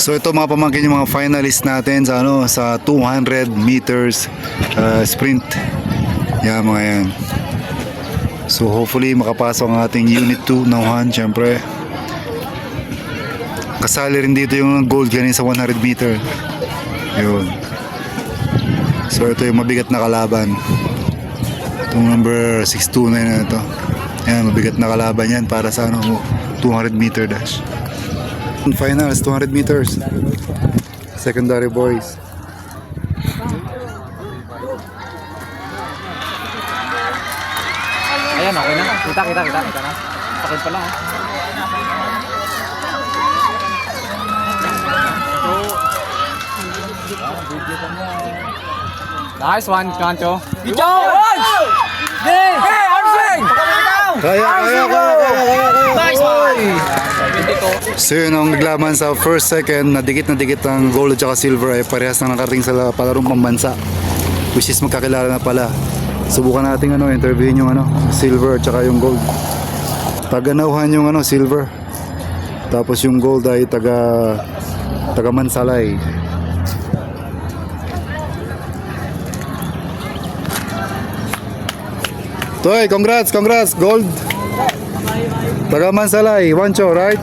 So ito mga pamangkin yung mga finalists natin sa sa 200 meters sprint. Yan mga yan. So hopefully makapasok ang ating unit 2 nauhan syempre. Kasali rin dito yung gold kanina sa 100 meter. Yun. So ito yung mabigat na kalaban. Itong number 629 na ito. Yan, mabigat na kalaban yan para sa 200 meter dash. Finals, 200 meters. Secondary boys. Ayan, okay na. Kita na. Sakit pala. Nice one, Kancho. Video! Hey, Armstrong! Kaya. Nice one! So yun ang naglaman sa first, second, na dikit ang gold at saka silver ay parehas na nakarating sa palarong pambansa, which is magkakilala na pala. Subukan natin interviewin yung silver at saka yung gold. Taga-nauhan yung silver, tapos yung gold ay taga Mansalay. Toy, congrats, gold. Taga Mansalay, Wancho, right?